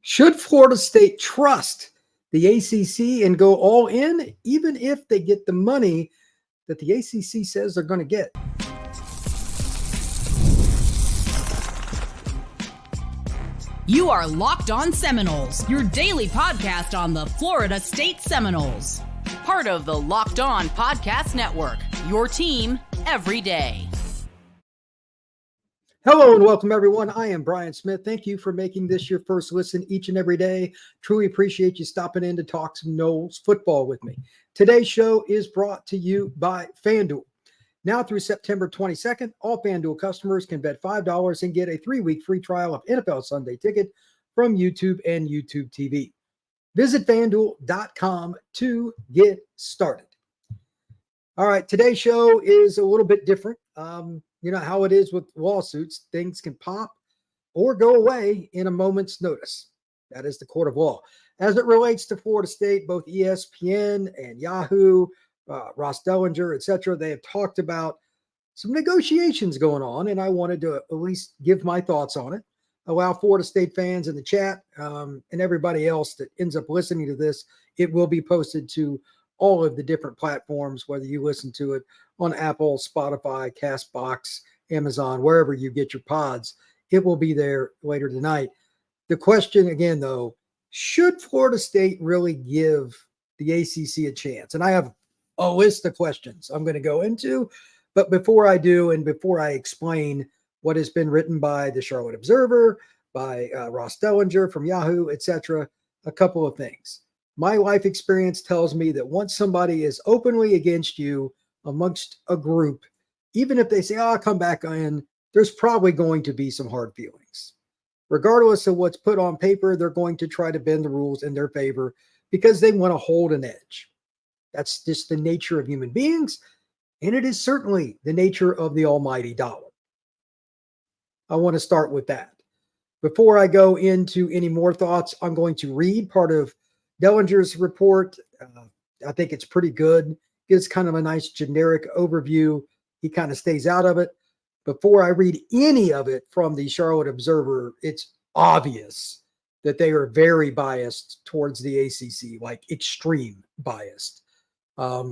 Should Florida State trust the ACC and go all in, even if they get the money that the ACC says they're going to get? You are Locked On Seminoles, your daily podcast on the Florida State Seminoles. Part of the Locked On Podcast Network, your team every day. Hello and welcome, everyone. I am Brian Smith. Thank you for making this your first listen each and every day. Truly appreciate you stopping in to talk some Noles football with me. Today's show is brought to you by FanDuel. Now through September 22nd, all FanDuel customers can bet $5 and get a 3-week free trial of NFL Sunday Ticket from YouTube and YouTube TV. Visit FanDuel.com to get started. All right, today's show is a little bit different. You know how it is with lawsuits. Things can pop or go away in a moment's notice. That is the court of law. As it relates to Florida State, both ESPN and Yahoo, Ross Dellinger, etc., they have talked about some negotiations going on, and I wanted to at least give my thoughts on it, allow Florida State fans in the chat and everybody else that ends up listening to this. It will be posted to all of the different platforms, whether you listen to it on Apple, Spotify, CastBox, Amazon, wherever you get your pods. It will be there later tonight. The question again, though, should Florida State really give the ACC a chance? And I have a list of questions I'm going to go into. But before I do, and before I explain what has been written by the Charlotte Observer, by Ross Dellinger from Yahoo, etc., a couple of things. My life experience tells me that once somebody is openly against you amongst a group, even if they say, I'll come back in, there's probably going to be some hard feelings. Regardless of what's put on paper, they're going to try to bend the rules in their favor because they want to hold an edge. That's just the nature of human beings, and it is certainly the nature of the almighty dollar. I want to start with that. Before I go into any more thoughts, I'm going to read part of Dellinger's report. I think it's pretty good. Gives kind of a nice generic overview. He kind of stays out of it. Before I read any of it from the Charlotte Observer, it's obvious that they are very biased towards the ACC, like extreme biased.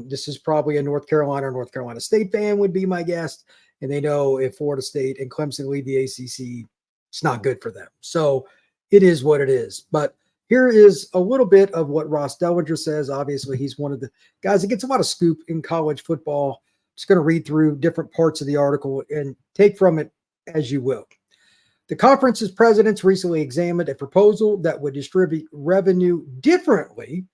This is probably a North Carolina State fan would be my guess. And they know if Florida State and Clemson leave the ACC, it's not good for them. So it is what it is. But here is a little bit of what Ross Dellinger says. Obviously, he's one of the guys that gets a lot of scoop in college football. Just going to read through different parts of the article and take from it as you will. The conference's presidents recently examined a proposal that would distribute revenue differently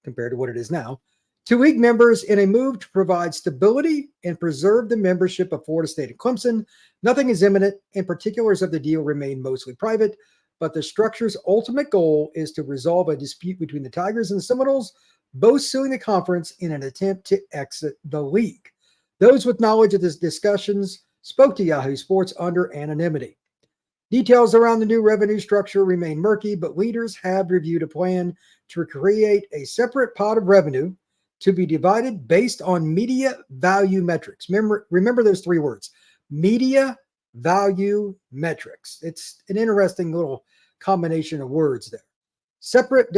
compared to what it is now to league members in a move to provide stability and preserve the membership of Florida State and Clemson. Nothing is imminent, and particulars of the deal remain mostly private. But the structure's ultimate goal is to resolve a dispute between the Tigers and the Seminoles, both suing the conference in an attempt to exit the league. Those with knowledge of these discussions spoke to Yahoo Sports under anonymity. Details around the new revenue structure remain murky, but leaders have reviewed a plan to create a separate pot of revenue to be divided based on media value metrics. Remember those three words, media value metrics. It's an interesting little combination of words there. Separate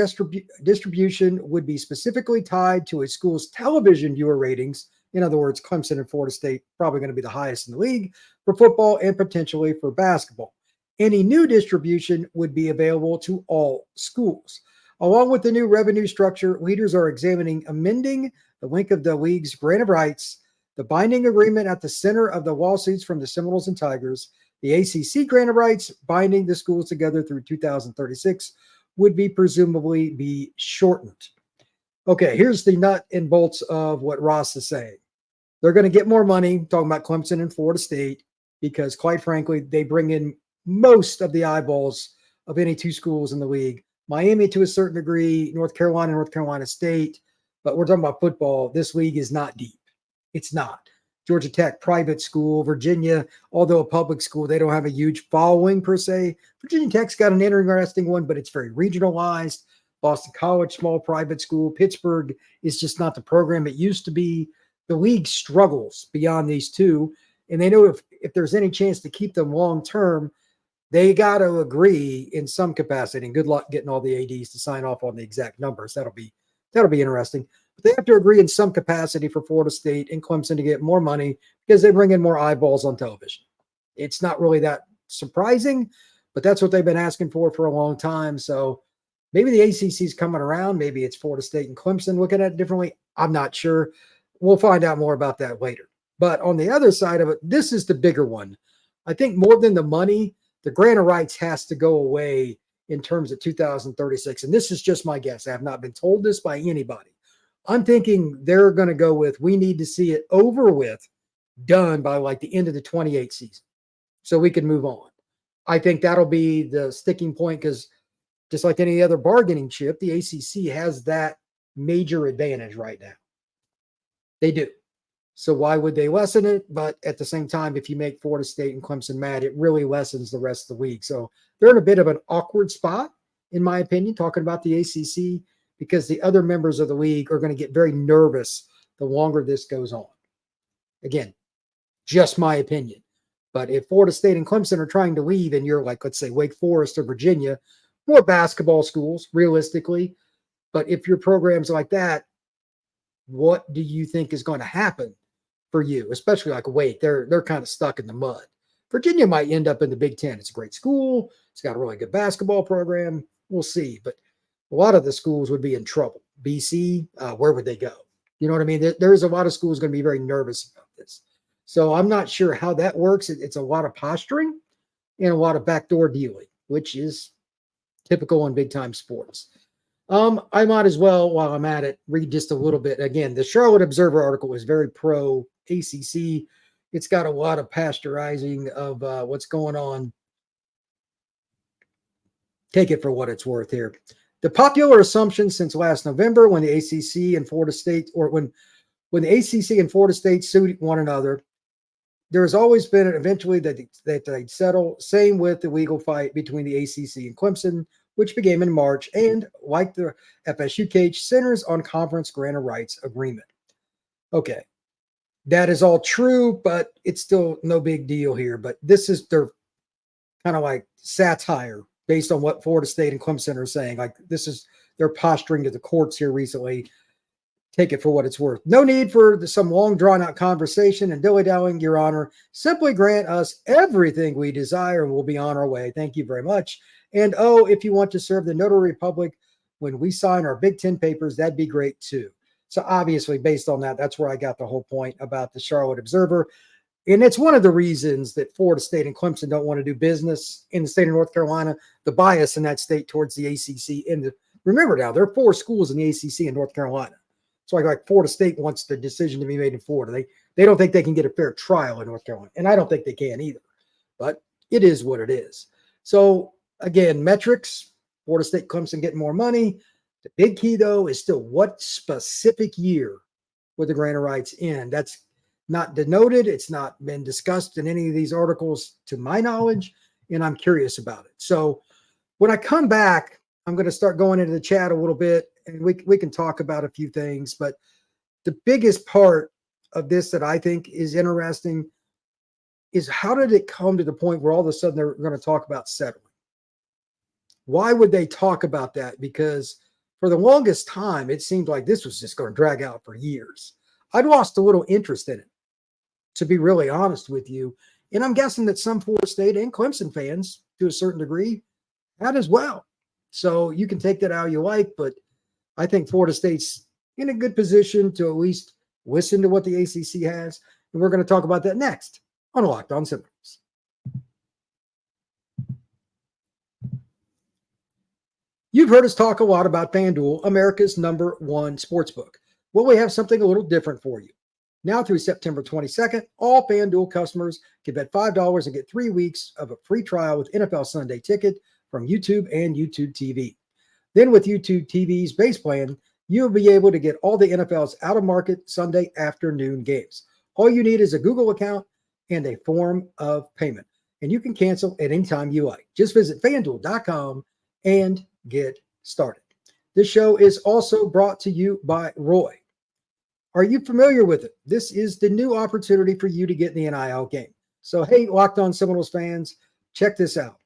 distribution would be specifically tied to a school's television viewer ratings. In other words, Clemson and Florida State probably going to be the highest in the league for football and potentially for basketball. Any new distribution would be available to all schools. Along with the new revenue structure, leaders are examining amending the length of the league's grant of rights. The binding agreement at the center of the lawsuits from the Seminoles and Tigers, the ACC grant of rights binding the schools together through 2036, would be presumably be shortened. Okay, here's the nut and bolts of what Ross is saying. They're going to get more money, talking about Clemson and Florida State, because quite frankly, they bring in most of the eyeballs of any two schools in the league. Miami to a certain degree, North Carolina State, but we're talking about football. This league is not deep. It's not. Georgia Tech, private school. Virginia, although a public school, they don't have a huge following per se. Virginia Tech's got an interesting one, but it's very regionalized. Boston College, small private school. Pittsburgh is just not the program it used to be. The league struggles beyond these two, and they know if there's any chance to keep them long term, They got to agree in some capacity, and good luck getting all the ADs to sign off on the exact numbers. That'll be interesting. But they have to agree in some capacity for Florida State and Clemson to get more money because they bring in more eyeballs on television. It's not really that surprising, but that's what they've been asking for a long time. So maybe the ACC is coming around. Maybe it's Florida State and Clemson looking at it differently. I'm not sure. We'll find out more about that later. But on the other side of it, this is the bigger one. I think more than the money, the grant of rights has to go away in terms of 2036. And this is just my guess. I have not been told this by anybody. I'm thinking they're going to go with, we need to see it over with, done by like the end of the 28 season so we can move on. I think that'll be the sticking point because just like any other bargaining chip, the ACC has that major advantage right now. They do. So why would they lessen it? But at the same time, if you make Florida State and Clemson mad, it really lessens the rest of the week. So they're in a bit of an awkward spot, in my opinion, talking about the ACC, because the other members of the league are going to get very nervous the longer this goes on. Again, just my opinion. But if Florida State and Clemson are trying to leave and you're like, let's say, Wake Forest or Virginia, more basketball schools, realistically. But if your program's like that, what do you think is going to happen for you, especially like Wake? They're kind of stuck in the mud. Virginia might end up in the Big Ten. It's a great school. It's got a really good basketball program. We'll see. But a lot of the schools would be in trouble. BC, where would they go? You know what I mean? There's a lot of schools going to be very nervous about this. So I'm not sure how that works. It's a lot of posturing and a lot of backdoor dealing, which is typical in big-time sports. I might as well, while I'm at it, read just a little bit. Again, the Charlotte Observer article is very pro-ACC. It's got a lot of pasteurizing of what's going on. Take it for what it's worth here. The popular assumption since last November when the ACC and Florida State, or when the ACC and Florida State sued one another, there has always been eventually that they'd settle. Same with the legal fight between the ACC and Clemson, which began in March, and like the FSU case, centers on conference grant of rights agreement. Okay, that is all true, but it's still no big deal here. But this is their kind of like satire based on what Florida State and Clemson are saying. Like this is their posturing to the courts here recently. Take it for what it's worth. No need for some long drawn-out conversation and dilly-dallying, Your Honor. Simply grant us everything we desire and we'll be on our way. Thank you very much. And, if you want to serve the notary public when we sign our Big Ten papers, that'd be great too. So obviously, based on that, that's where I got the whole point about the Charlotte Observer. And it's one of the reasons that Florida State and Clemson don't want to do business in the state of North Carolina, the bias in that state towards the ACC. And remember now, there are 4 schools in the ACC in North Carolina. So like Florida State wants the decision to be made in Florida. They don't think they can get a fair trial in North Carolina. And I don't think they can either. But it is what it is. So again, metrics, Florida State, Clemson getting more money. The big key, though, is still what specific year would the grant of rights end? That's not denoted. It's not been discussed in any of these articles to my knowledge, and I'm curious about it. So when I come back, I'm going to start going into the chat a little bit, and we can talk about a few things. But the biggest part of this that I think is interesting is how did it come to the point where all of a sudden they're going to talk about settling? Why would they talk about that? Because for the longest time, it seemed like this was just going to drag out for years. I'd lost a little interest in it, to be really honest with you. And I'm guessing that some Florida State and Clemson fans, to a certain degree, had as well. So you can take that how you like, but I think Florida State's in a good position to at least listen to what the ACC has. And we're going to talk about that next on Locked On Seminoles. You've heard us talk a lot about FanDuel, America's #1 sportsbook. Well, we have something a little different for you. Now through September 22nd, all FanDuel customers can bet $5 and get 3 weeks of a free trial with NFL Sunday Ticket from YouTube and YouTube TV. Then with YouTube TV's base plan, you'll be able to get all the NFL's out-of-market Sunday afternoon games. All you need is a Google account and a form of payment, and you can cancel at any time you like. Just visit FanDuel.com and get started. This show is also brought to you by Roy. Are you familiar with it? This is the new opportunity for you to get in the NIL game. So, hey, Locked On Seminoles fans, check this out.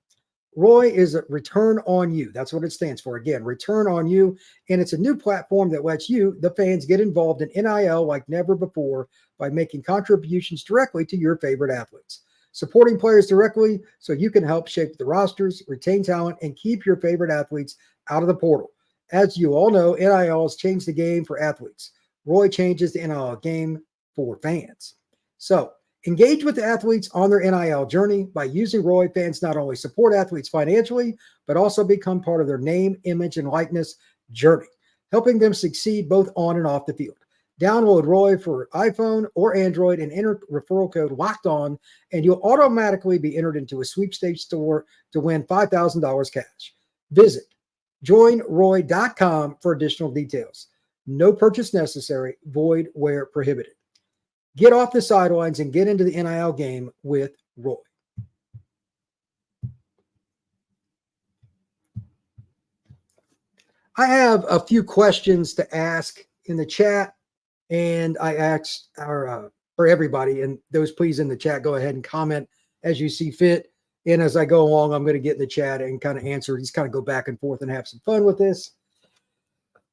Roy is a return on you. That's what it stands for. Again, return on you. And it's a new platform that lets you, the fans, get involved in NIL like never before by making contributions directly to your favorite athletes. Supporting players directly so you can help shape the rosters, retain talent, and keep your favorite athletes out of the portal. As you all know, NIL has changed the game for athletes. Roy changes the NIL game for fans. So engage with the athletes on their NIL journey. By using Roy, fans not only support athletes financially, but also become part of their name, image, and likeness journey, helping them succeed both on and off the field. Download Roy for iPhone or Android and enter referral code Locked On, and you'll automatically be entered into a sweepstakes store to win $5,000 cash. Visit joinroy.com for additional details. No purchase necessary, void where prohibited. Get off the sidelines and get into the NIL game with Roy. I have a few questions to ask in the chat. And I asked for everybody, and those please in the chat, go ahead and comment as you see fit. And as I go along, I'm going to get in the chat and kind of answer, just kind of go back and forth and have some fun with this.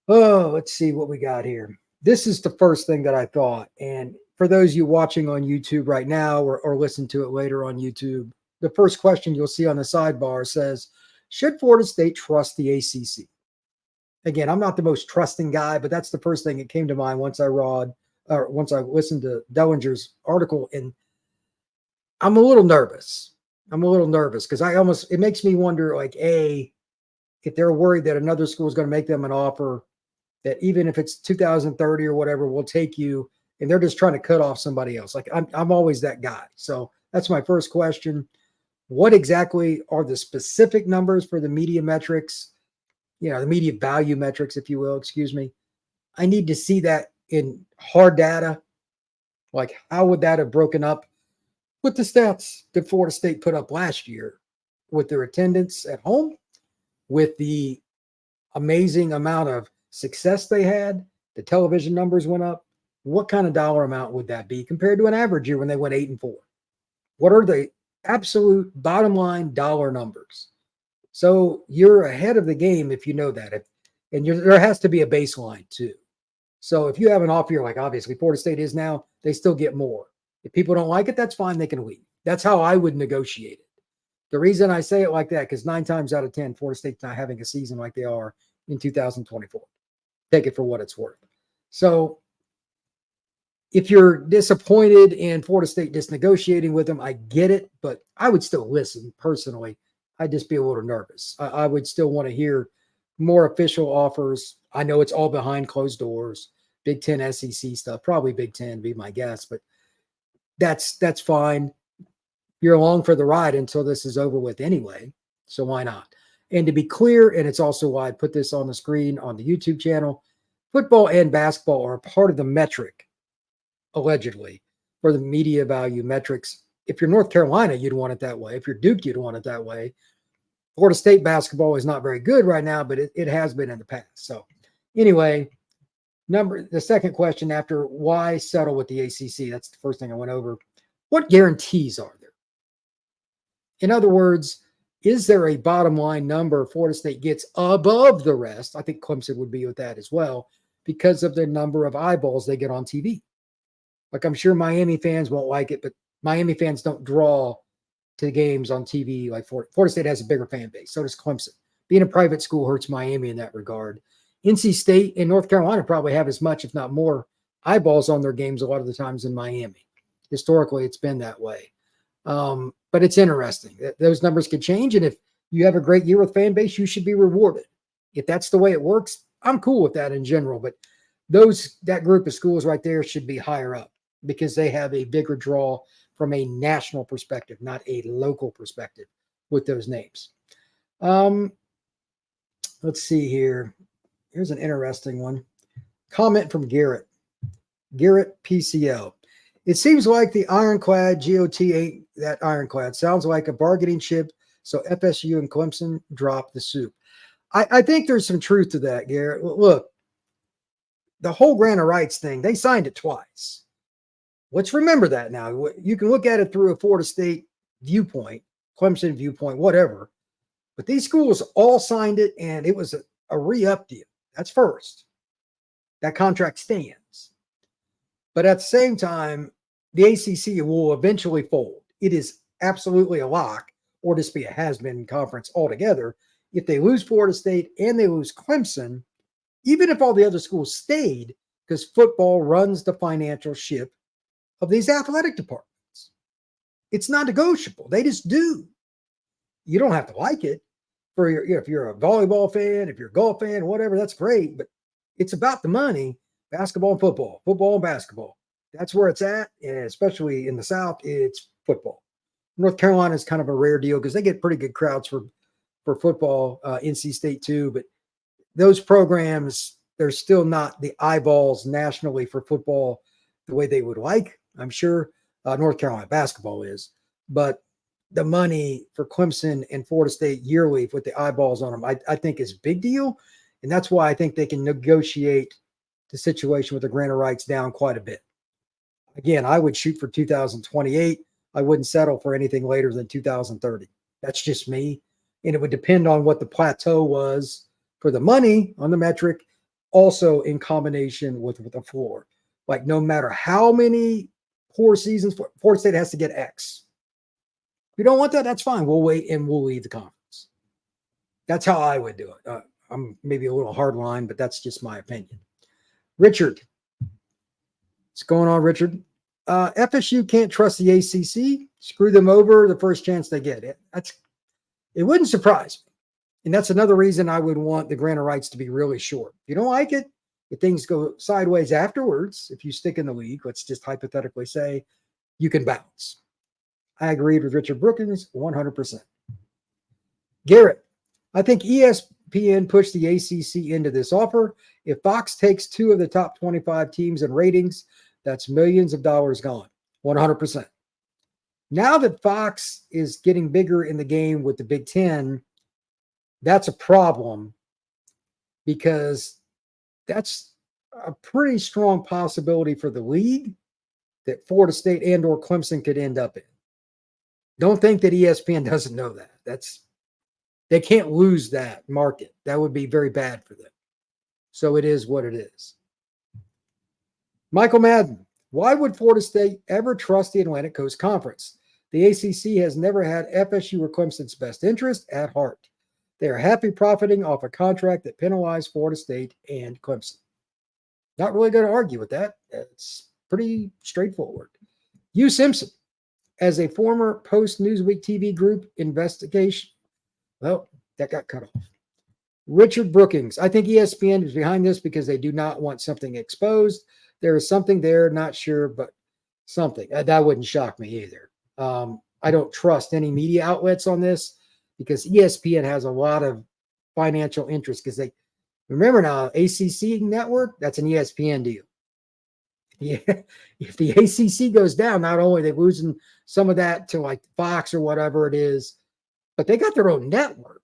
Oh, let's see what we got here. This is the first thing that I thought. And for those of you watching on YouTube right now or listen to it later on YouTube, the first question you'll see on the sidebar says, should Florida State trust the ACC? Again, I'm not the most trusting guy, but that's the first thing that came to mind once I listened to Dellinger's article, and I'm a little nervous. Because it makes me wonder, like, A, if they're worried that another school is going to make them an offer that even if it's 2030 or whatever, we'll take you, and they're just trying to cut off somebody else. Like, I'm always that guy. So that's my first question. What exactly are the specific numbers for the media metrics? The media value metrics, if you will, excuse me. I need to see that in hard data. Like, how would that have broken up with the stats that Florida State put up last year with their attendance at home, with the amazing amount of success they had, the television numbers went up. What kind of dollar amount would that be compared to an average year when they went 8-4? What are the absolute bottom line dollar numbers? So you're ahead of the game if you know that. There has to be a baseline too. So if you have an off year, like obviously Florida State is now, they still get more. If people don't like it, that's fine. They can leave. That's how I would negotiate it. The reason I say it like that, because 9 times out of 10, Florida State's not having a season like they are in 2024. Take it for what it's worth. So if you're disappointed in Florida State just negotiating with them, I get it, but I would still listen personally. I'd just be a little nervous. I would still want to hear more official offers. I know it's all behind closed doors, Big Ten, SEC stuff, probably Big Ten be my guess, but that's fine. You're along for the ride until this is over with anyway. So why not? And to be clear, and it's also why I put this on the screen on the YouTube channel, football and basketball are part of the metric, allegedly, for the media value metrics. If you're North Carolina, you'd want it that way. If you're Duke, you'd want it that way. Florida State basketball is not very good right now, but it has been in the past. So anyway, the second question after why settle with the ACC? That's the first thing I went over. What guarantees are there? In other words, is there a bottom line number Florida State gets above the rest? I think Clemson would be with that as well because of the number of eyeballs they get on TV. Like, I'm sure Miami fans won't like it, but Miami fans don't draw to games on TV like Florida State has a bigger fan base. So does Clemson. Being a private school hurts Miami in that regard. NC State and North Carolina probably have as much, if not more, eyeballs on their games a lot of the times in Miami. Historically, it's been that way. But it's interesting. Those numbers could change. And if you have a great year with fan base, you should be rewarded. If that's the way it works, I'm cool with that in general. But that group of schools right there should be higher up because they have a bigger draw from a national perspective, not a local perspective with those names. Let's see here. Here's an interesting one. Comment from Garrett PCL. It seems like the ironclad GOT ain't that ironclad. Sounds like a bargaining chip. So FSU and Clemson drop the soup. I think there's some truth to that, Garrett. Look, the whole grant of rights thing, they signed it twice. Let's remember that now. You can look at it through a Florida State viewpoint, Clemson viewpoint, whatever. But these schools all signed it, and it was a re-up deal. That's first. That contract stands. But at the same time, the ACC will eventually fold. It is absolutely a lock, or just be a has-been conference altogether. If they lose Florida State and they lose Clemson, even if all the other schools stayed, because football runs the financial ship of these athletic departments. It's not negotiable. They just do. You don't have to like it. If you're a volleyball fan, if you're a golf fan, whatever, that's great. But it's about the money, basketball and football and basketball. That's where it's at. And especially in the South, it's football. North Carolina is kind of a rare deal because they get pretty good crowds for football, NC State too. But those programs, they're still not the eyeballs nationally for football the way they would like, I'm sure. North Carolina basketball is. But the money for Clemson and Florida State yearly with the eyeballs on them, I think is a big deal. And that's why I think they can negotiate the situation with the grant of rights down quite a bit. Again, I would shoot for 2028. I wouldn't settle for anything later than 2030. That's just me. And it would depend on what the plateau was for the money on the metric, also in combination with the floor. Like no matter how many poor seasons, Florida State has to get X. If you don't want that, that's fine. We'll wait and we'll leave the conference. That's how I would do it. I'm maybe a little hard line, but that's just my opinion. Richard. What's going on, Richard? FSU can't trust the ACC. Screw them over the first chance they get. It wouldn't surprise me. And that's another reason I would want the grant of rights to be really short. If you don't like it, if things go sideways afterwards, if you stick in the league, let's just hypothetically say, you can bounce. I agreed with Richard Brookins 100%. Garrett, I think ESPN pushed the ACC into this offer. If Fox takes 2 of the top 25 teams in ratings, that's millions of dollars gone. 100%. Now that Fox is getting bigger in the game with the Big Ten, that's a problem because that's a pretty strong possibility for the league that Florida State and or Clemson could end up in. Don't think that ESPN doesn't know that. They can't lose that market. That would be very bad for them. So it is what it is. Michael Madden, why would Florida State ever trust the Atlantic Coast Conference? The ACC has never had FSU or Clemson's best interest at heart. They are happy profiting off a contract that penalized Florida State and Clemson. Not really going to argue with that. It's pretty straightforward. Hugh Simpson, as a former post-Newsweek TV group investigation. Well, that got cut off. Richard Brookings, I think ESPN is behind this because they do not want something exposed. There is something there, not sure, but something. That wouldn't shock me either. I don't trust any media outlets on this because ESPN has a lot of financial interest because they remember now, ACC network, that's an ESPN deal. Yeah, if the ACC goes down, not only are they losing some of that to like Fox or whatever it is, but they got their own network.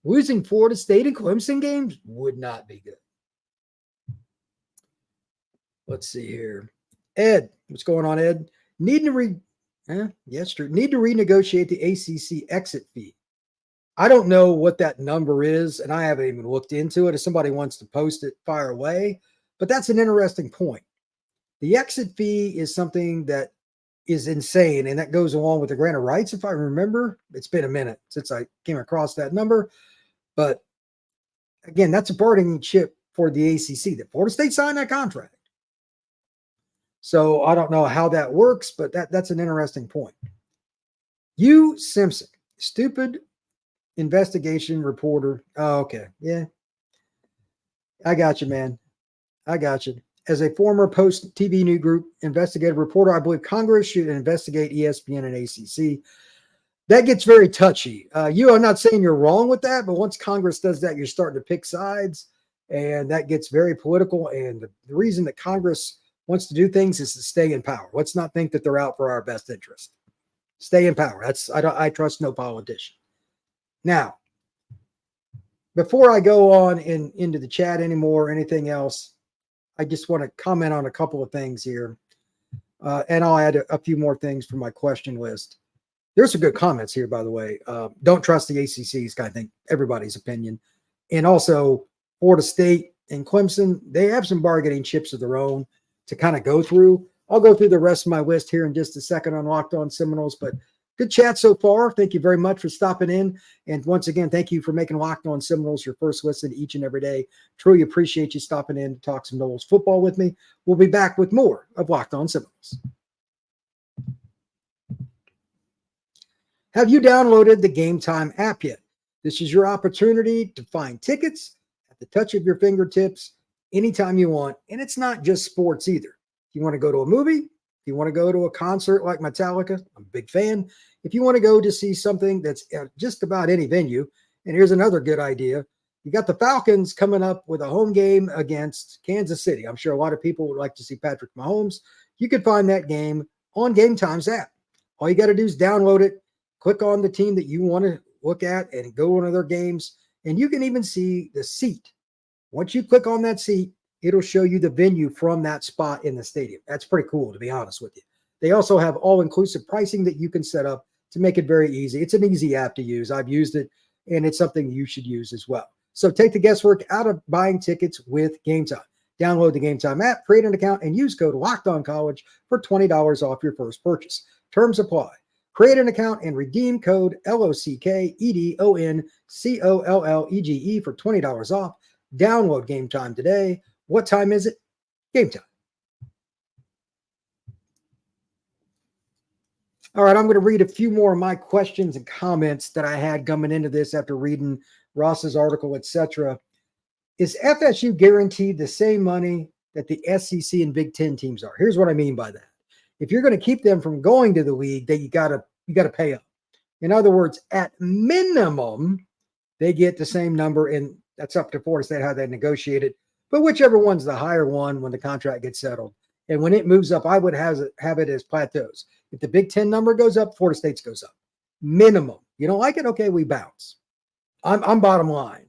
Losing Florida State and Clemson games would not be good. Let's see here. Ed, what's going on, Ed? Need to renegotiate the ACC exit fee. I don't know what that number is, and I haven't even looked into it. If somebody wants to post it, fire away. But that's an interesting point. The exit fee is something that is insane, and that goes along with the grant of rights, if I remember. It's been a minute since I came across that number. But again, that's a bargaining chip for the ACC. That Florida State signed that contract. So I don't know how that works, but that's an interesting point. Hugh Simpson, stupid investigation reporter. Oh, okay. Yeah. I got you, man. I got you. As a former post TV news group investigative reporter, I believe Congress should investigate ESPN and ACC. That gets very touchy. I'm not saying you're wrong with that, but once Congress does that, you're starting to pick sides, and that gets very political. And the reason that Congress wants to do things is to stay in power. Let's not think that they're out for our best interest. Stay in power. I trust no politician. Now, before I go on into the chat anymore or anything else, I just want to comment on a couple of things here. And I'll add a few more things from my question list. There's some good comments here, by the way. Don't trust the ACCs, I think everybody's opinion. And also Florida State and Clemson, they have some bargaining chips of their own to kind of go through. I'll go through the rest of my list here in just a second on Locked On Seminoles, but good chat so far. Thank you very much for stopping in. And once again, thank you for making Locked On Seminoles your first listen each and every day. Truly appreciate you stopping in to talk some Noles football with me. We'll be back with more of Locked On Seminoles. Have you downloaded the Gametime app yet? This is your opportunity to find tickets at the touch of your fingertips anytime you want. And it's not just sports either. If you want to go to a movie, if you want to go to a concert like Metallica, I'm a big fan. If you want to go to see something that's at just about any venue, and here's another good idea. You got the Falcons coming up with a home game against Kansas City. I'm sure a lot of people would like to see Patrick Mahomes. You could find that game on Gametime's app. All you got to do is download it. Click on the team that you want to look at and go to one of their games, and you can even see the seat. Once you click on that seat, it'll show you the venue from that spot in the stadium. That's pretty cool, to be honest with you. They also have all-inclusive pricing that you can set up to make it very easy. It's an easy app to use. I've used it, and it's something you should use as well. So take the guesswork out of buying tickets with Gametime. Download the Gametime app, create an account, and use code LOCKEDONCollege for $20 off your first purchase. Terms apply. Create an account and redeem code LOCKEDONCOLLEGE for $20 off. Download Gametime today. What time is it? Gametime. All right, I'm going to read a few more of my questions and comments that I had coming into this after reading Ross's article, etc. Is FSU guaranteed the same money that the SEC and Big Ten teams are? Here's what I mean by that. If you're going to keep them from going to the league, that you got to pay up. In other words, at minimum, they get the same number, and that's up to Florida State how they negotiate it. But whichever one's the higher one when the contract gets settled. And when it moves up, I would have it as plateaus. If the Big Ten number goes up, Florida State's goes up. Minimum. You don't like it? Okay, we bounce. I'm bottom line.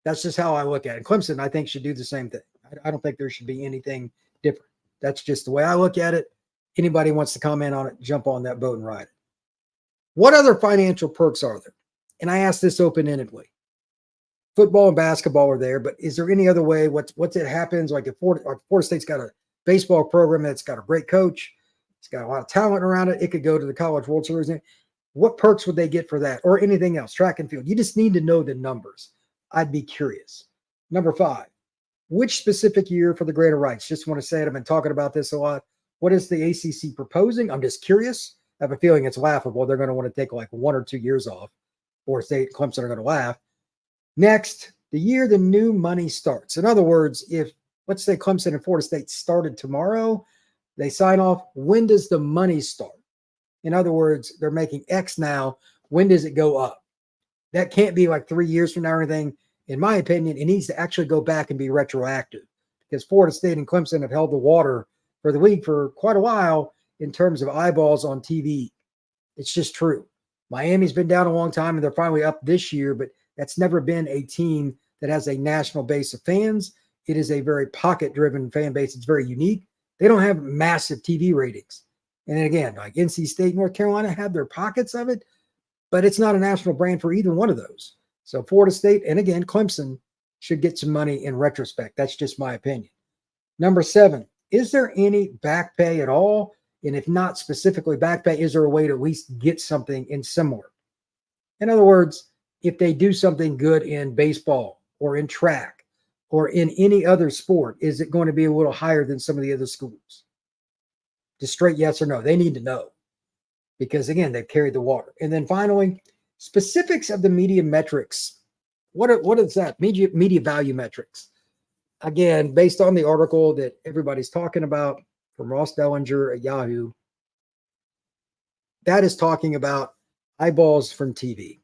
That's just how I look at it. And Clemson, I think, should do the same thing. I don't think there should be anything different. That's just the way I look at it. Anybody wants to comment on it, jump on that boat and ride it. What other financial perks are there? And I asked this open-endedly. Football and basketball are there, but is there any other way? What's it happens? Like if Florida State's got a baseball program that's got a great coach, it's got a lot of talent around it. It could go to the College World Series. What perks would they get for that or anything else? Track and field. You just need to know the numbers. I'd be curious. Number 5, which specific year for the greater rights? Just want to say it. I've been talking about this a lot. What is the ACC proposing? I'm just curious. I have a feeling it's laughable. They're going to want to take like 1 or 2 years off. Florida State and Clemson are going to laugh. Next, the year the new money starts. In other words, if let's say Clemson and Florida State started tomorrow, they sign off. When does the money start? In other words, they're making X now. When does it go up? That can't be like 3 years from now or anything. In my opinion, it needs to actually go back and be retroactive because Florida State and Clemson have held the water for the league for quite a while in terms of eyeballs on TV. It's just true. Miami's been down a long time and they're finally up this year, but that's never been a team that has a national base of fans. It is a very pocket-driven fan base. It's very unique. They don't have massive TV ratings. And then again, like NC State, North Carolina have their pockets of it, but it's not a national brand for either one of those. So Florida State, and again, Clemson should get some money in retrospect. That's just my opinion. Number 7, is there any back pay at all? And if not specifically back pay, is there a way to at least get something in similar? In other words, if they do something good in baseball or in track or in any other sport, is it going to be a little higher than some of the other schools? Just straight yes or no. They need to know because, again, they've carried the water. And then finally, specifics of the media metrics. What is that? Media value metrics. Again, based on the article that everybody's talking about from Ross Dellinger at Yahoo, that is talking about eyeballs from TV.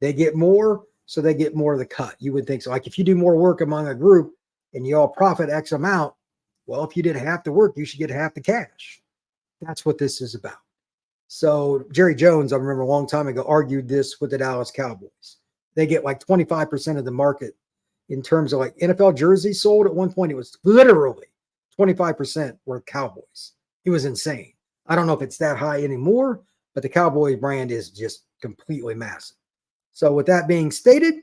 They get more, so they get more of the cut. You would think so. Like if you do more work among a group and you all profit X amount, well, if you did half the work, you should get half the cash. That's what this is about. So Jerry Jones, I remember a long time ago, argued this with the Dallas Cowboys. They get like 25% of the market in terms of like NFL jerseys sold. At one point, it was literally 25% were Cowboys. It was insane. I don't know if it's that high anymore, but the Cowboys brand is just completely massive. So with that being stated,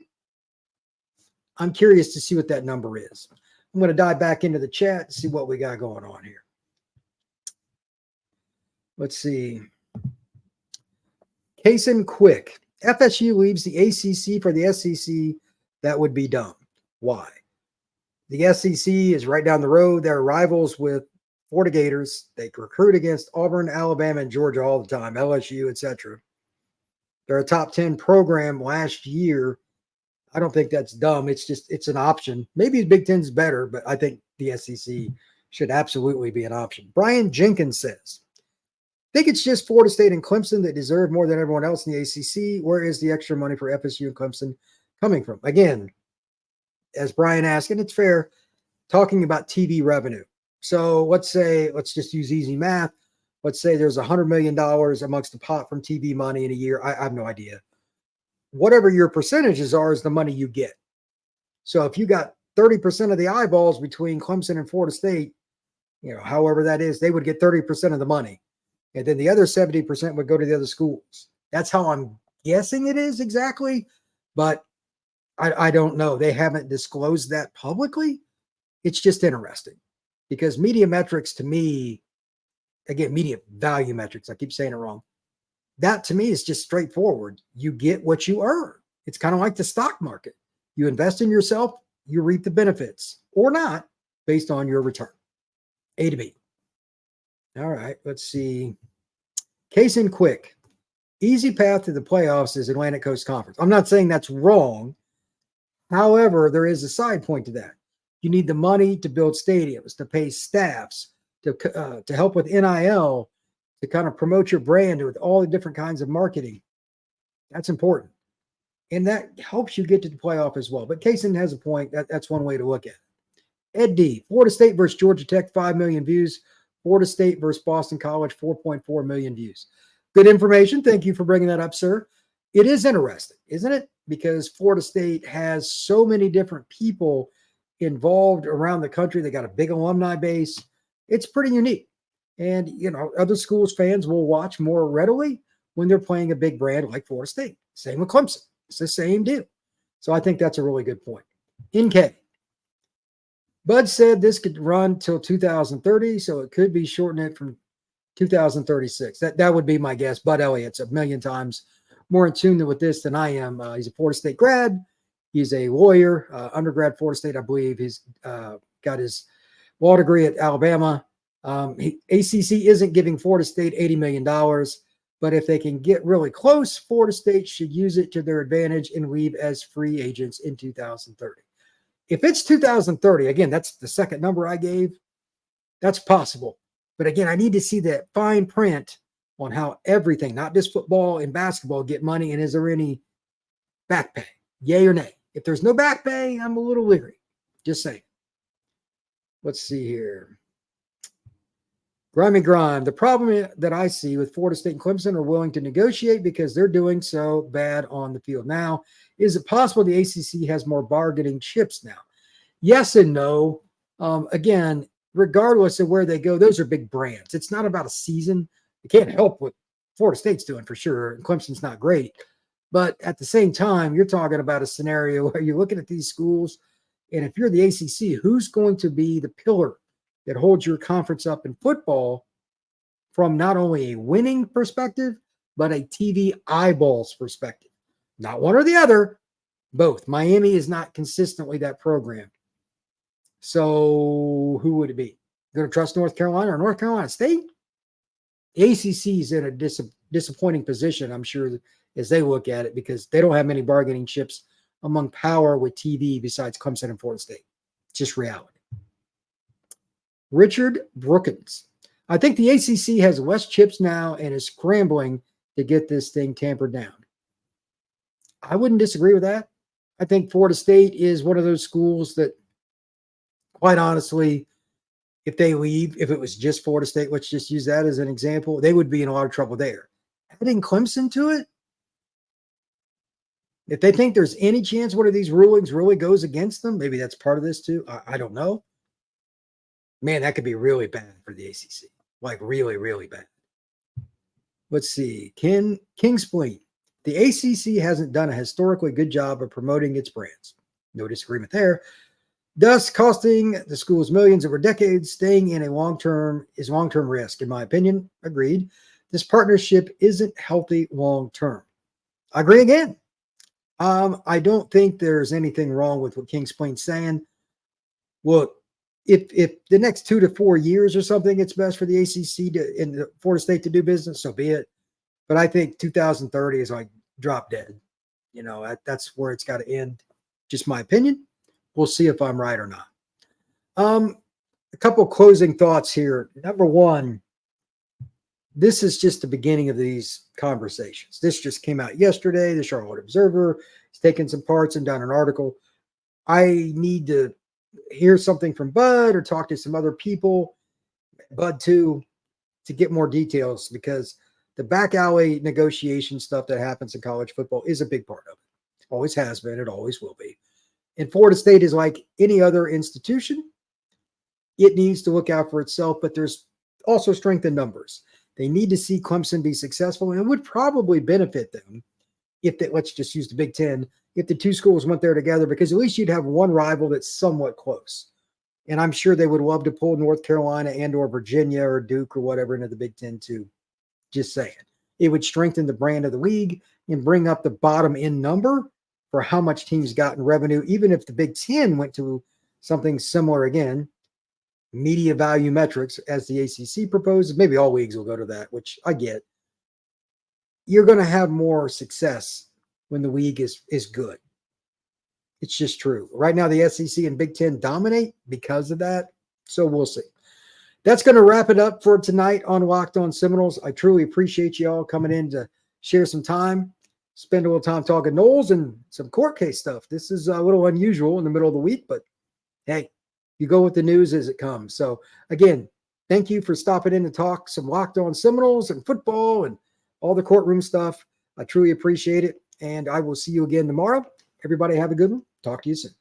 I'm curious to see what that number is. I'm going to dive back into the chat to see what we got going on here. Let's see. Case in quick. FSU leaves the ACC for the SEC. That would be dumb. Why? The SEC is right down the road. They're rivals with Florida Gators. They recruit against Auburn, Alabama, and Georgia all the time, LSU, etc. They're a top 10 program last year. I don't think that's dumb. It's an option. Maybe the Big Ten's better, but I think the SEC should absolutely be an option. Brian Jenkins says, I think it's just Florida State and Clemson that deserve more than everyone else in the ACC. Where is the extra money for FSU and Clemson coming from? Again, as Brian asked, and it's fair, talking about TV revenue. So let's just use easy math. Let's say there's $100 million amongst the pot from TV money in a year. I have no idea. Whatever your percentages are is the money you get. So if you got 30% of the eyeballs between Clemson and Florida State, however that is, they would get 30% of the money. And then the other 70% would go to the other schools. That's how I'm guessing it is exactly. But I don't know. They haven't disclosed that publicly. It's just interesting because media metrics to me, again, media value metrics, I keep saying it wrong. That to me is just straightforward. You get what you earn. It's kind of like the stock market. You invest in yourself, you reap the benefits or not based on your return. A to B. All right, let's see. Case in quick. Easy path to the playoffs is Atlantic Coast Conference. I'm not saying that's wrong. However, there is a side point to that. You need the money to build stadiums, to pay staffs, to help with NIL, to kind of promote your brand with all the different kinds of marketing. That's important. And that helps you get to the playoff as well. But Kaysen has a point. That's one way to look at it. Ed D, Florida State versus Georgia Tech, 5 million views. Florida State versus Boston College, 4.4 million views. Good information. Thank you for bringing that up, sir. It is interesting, isn't it? Because Florida State has so many different people involved around the country. They got a big alumni base. It's pretty unique. And, other schools' fans will watch more readily when they're playing a big brand like Florida State. Same with Clemson. It's the same deal. So I think that's a really good point. NK. Bud said this could run till 2030, so it could be shortening it from 2036. That would be my guess. Bud Elliott's a million times more in tune with this than I am. He's a Florida State grad. He's a lawyer, undergrad Florida State, I believe. He's got his law degree at Alabama. ACC isn't giving Florida State $80 million, but if they can get really close, Florida State should use it to their advantage and leave as free agents in 2030. If it's 2030, again, that's the second number I gave. That's possible. But again, I need to see that fine print on how everything, not just football and basketball, get money. And is there any back pay? Yay or nay? If there's no back pay, I'm a little leery. Just saying. Let's see here. Grime. The problem that I see with Florida State and Clemson are willing to negotiate because they're doing so bad on the field now. Is it possible the ACC has more bargaining chips now? Yes and no. Again, regardless of where they go, those are big brands. It's not about a season. You can't help what Florida State's doing for sure. And Clemson's not great. But at the same time, you're talking about a scenario where you're looking at these schools, and if you're the ACC, who's going to be the pillar that holds your conference up in football from not only a winning perspective, but a TV eyeballs perspective? Not one or the other, both. Miami is not consistently that program. So who would it be? Going to trust North Carolina or North Carolina State? The ACC is in a disappointing position, I'm sure, as they look at it, because they don't have many bargaining chips among power with TV besides Clemson and Florida State. Just reality. Richard Brookins. I think the ACC has less chips now and is scrambling to get this thing tampered down. I wouldn't disagree with that. I think Florida State is one of those schools that, quite honestly, if they leave, if it was just Florida State, let's just use that as an example, they would be in a lot of trouble there. Adding Clemson to it, if they think there's any chance one of these rulings really goes against them, maybe that's part of this too. I don't know. Man, that could be really bad for the ACC. Like really, really bad. Let's see. King Spleen. The ACC hasn't done a historically good job of promoting its brands. No disagreement there. Thus, costing the schools millions over decades, staying in a long-term risk, in my opinion. Agreed. This partnership isn't healthy long-term. I agree again. I don't think there's anything wrong with what King Spleen's saying. Look, if the next 2 to 4 years or something, it's best for the ACC and Florida State to do business, so be it. But I think 2030 is like drop dead. That's where it's got to end. Just my opinion. We'll see if I'm right or not. A couple closing thoughts here. Number one, this is just the beginning of these conversations. This just came out yesterday. The Charlotte Observer has taken some parts and done an article. I need to hear something from Bud or talk to some other people, Bud too, to get more details, because the back alley negotiation stuff that happens in college football is a big part of it. Always has been. It always will be. And Florida State is like any other institution. It needs to look out for itself, but there's also strength in numbers. They need to see Clemson be successful, and it would probably benefit them if let's just use the Big Ten, if the two schools went there together, because at least you'd have one rival that's somewhat close. And I'm sure they would love to pull North Carolina and or Virginia or Duke or whatever into the Big Ten too. Just saying. It would strengthen the brand of the league and bring up the bottom end number for how much teams got in revenue, even if the Big Ten went to something similar again, media value metrics, as the ACC proposes. Maybe all leagues will go to that, which I get. You're going to have more success when the league is good. It's just true. Right now, the SEC and Big Ten dominate because of that, so we'll see. That's going to wrap it up for tonight on Locked On Seminoles. I truly appreciate you all coming in to share some time, spend a little time talking Noles and some court case stuff. This is a little unusual in the middle of the week, but hey, you go with the news as it comes. So again, thank you for stopping in to talk some Locked On Seminoles and football and all the courtroom stuff. I truly appreciate it. And I will see you again tomorrow. Everybody have a good one. Talk to you soon.